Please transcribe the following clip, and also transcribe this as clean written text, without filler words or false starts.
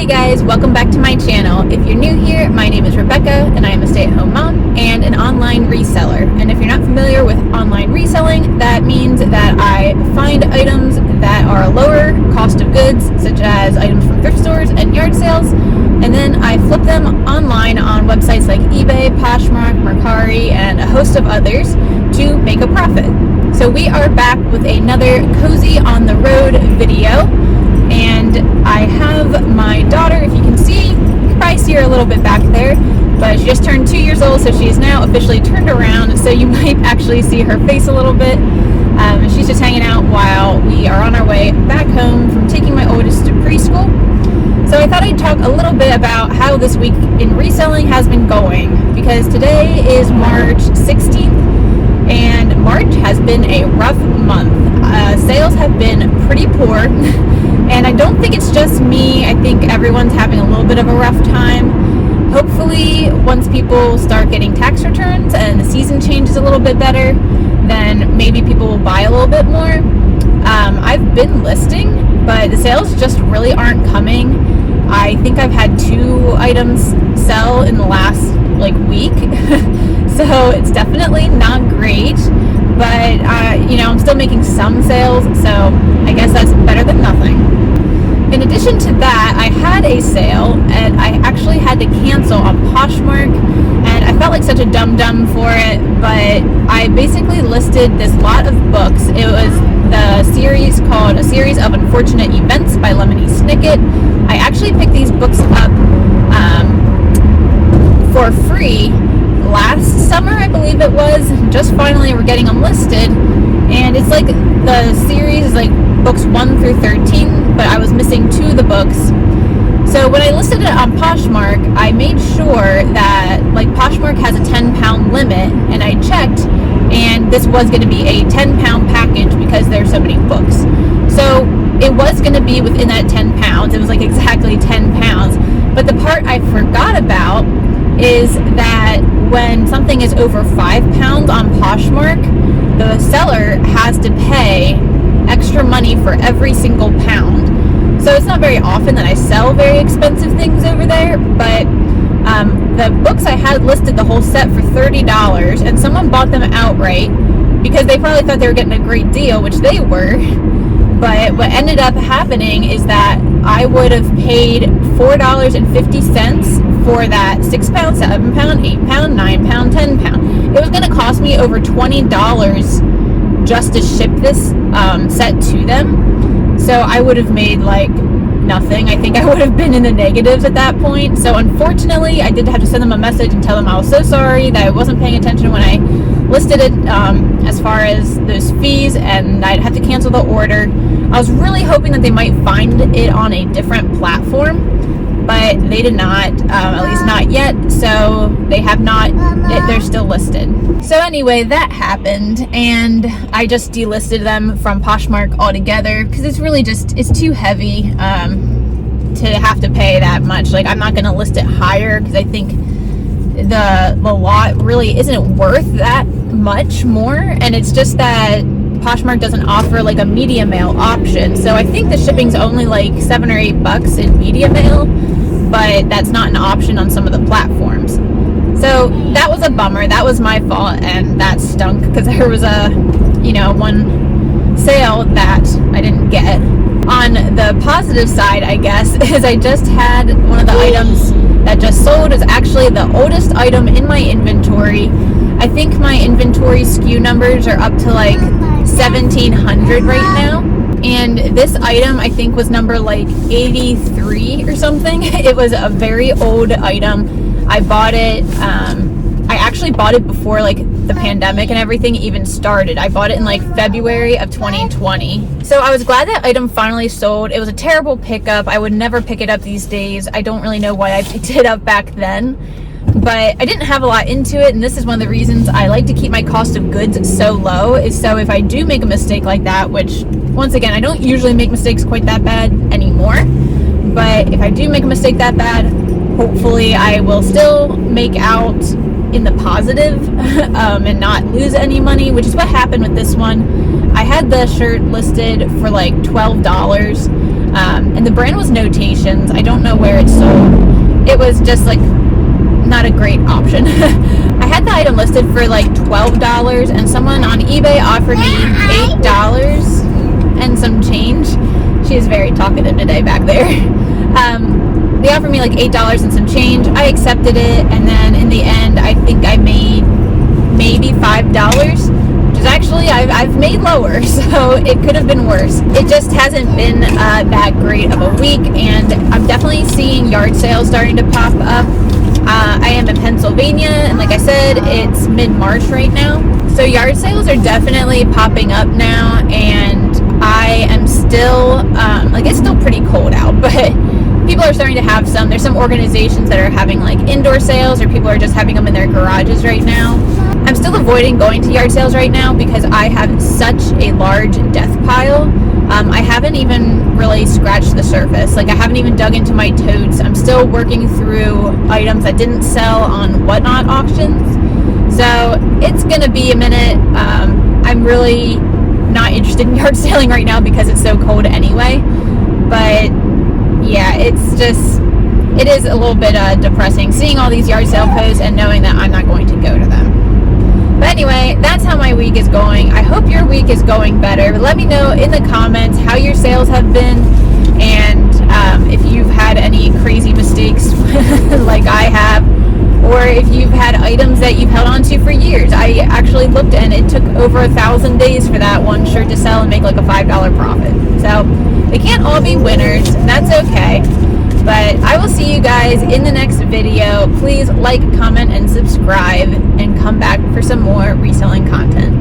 Hey guys, welcome back to my channel. If you're new here, my name is Rebecca and I am a stay-at-home mom and an online reseller. And if you're not familiar with online reselling, that means that I find items that are a lower cost of goods, such as items from thrift stores and yard sales, and then I flip them online on websites like eBay, Poshmark, Mercari, and a host of others to make a profit. So we are back with another Cozy on the Road video. And I have my daughter, if you can see, you can probably see her a little bit back there, but she just turned 2 years old, so she is now officially turned around, so you might actually see her face a little bit. And she's just hanging out while we are on our way back home from taking my oldest to preschool. So I thought I'd talk a little bit about how this week in reselling has been going, because today is March 16th, and March has been a rough month. Sales have been pretty poor. And I don't think it's just me. I think everyone's having a little bit of a rough time. Hopefully, once people start getting tax returns and the season changes a little bit better, then maybe people will buy a little bit more. I've been listing, but the sales just really aren't coming. I think I've had 2 items sell in the last week. So it's definitely not great. But, I'm still making some sales, so I guess that's better than nothing. In addition to that, I had a sale, and I actually had to cancel on Poshmark, and I felt like such a dum-dum for it, but I basically listed this lot of books. It was the series called A Series of Unfortunate Events by Lemony Snicket. I actually picked these books up for free last summer, I believe it was. Just finally we're getting them listed, and it's like the series is like books 1 through 13, but I was missing 2 of the books. So when I listed it on Poshmark, I made sure that Poshmark has a £10 limit, and I checked, and this was going to be a £10 package because there's so many books. So it was going to be within that £10. It was exactly £10. But the part I forgot about is that when something is over £5 on Poshmark, the seller has to pay extra money for every single pound. So it's not very often that I sell very expensive things over there, but the books I had listed the whole set for $30, and someone bought them outright because they probably thought they were getting a great deal, which they were. But what ended up happening is that I would have paid $4.50 for that 6 pound, 7 pound, 8 pound, 9 pound, 10 pound. It was going to cost me over $20 just to ship this set to them. So I would have made nothing. I think I would have been in the negatives at that point. So unfortunately, I did have to send them a message and tell them I was so sorry that I wasn't paying attention when I listed it as far as those fees, and I'd have to cancel the order. I was really hoping that they might find it on a different platform, but they did not, at least not yet, so they have not, they're still listed. So anyway, that happened, and I just delisted them from Poshmark altogether, because it's really just, it's too heavy to have to pay that much. I'm not going to list it higher, because I think the lot really isn't worth that much more, and it's just that Poshmark doesn't offer a media mail option. So I think the shipping's only $7 or $8 in media mail, but that's not an option on some of the platforms. So that was a bummer. That was my fault, and that stunk because there was a one sale that I didn't get. On the positive side, I guess, is I just had one of the items that just sold. Is actually the oldest item in my inventory. I think my inventory SKU numbers are up to 1,700 right now, and this item I think was number 83 or something. It was a very old item. I bought it, I actually bought it before the pandemic and everything even started. I bought it in February of 2020. So I was glad that item finally sold. It was a terrible pickup. I would never pick it up these days. I don't really know why I picked it up back then, but I didn't have a lot into it, and this is one of the reasons I like to keep my cost of goods so low, is so if I do make a mistake like that, which once again I don't usually make mistakes quite that bad anymore, but if I do make a mistake that bad, hopefully I will still make out in the positive and not lose any money, which is what happened with this one. I had the shirt listed for $12. And the brand was Notations. I don't know where it's sold. It was just like not a great option. I had the item listed for like $12, and someone on eBay offered me $8 and some change. She is very talkative today back there. They offered me like $8 and some change. I accepted it, and then in the end, I think I made maybe $5, which is actually, I've made lower, so it could have been worse. It just hasn't been that great of a week, and I'm definitely seeing yard sales starting to pop up. I am in Pennsylvania, and like I said, it's mid-March right now. So yard sales are definitely popping up now, and I am still, it's still pretty cold out, but people are starting to have some. There's some organizations that are having like indoor sales, or people are just having them in their garages right now. I'm still avoiding going to yard sales right now because I have such a large death pile. I haven't even really scratched the surface. Like, I haven't even dug into my totes. I'm still working through items that didn't sell on Whatnot auctions. So it's gonna be a minute. I'm really not interested in yard selling right now because it's so cold anyway. But yeah, it is a little bit depressing seeing all these yard sale posts and knowing that I'm not going to go to them. But anyway, that's how my week is going. I hope your week is going better. Let me know in the comments how your sales have been, and if you've had any crazy mistakes like I have, or if you've had items that you've held on to for years. I actually looked, and it took over 1,000 days for that one shirt to sell and make like a $5 profit. So they can't all be winners. That's okay. But I will see you guys in the next video. Please like, comment, and subscribe, and come back for some more reselling content.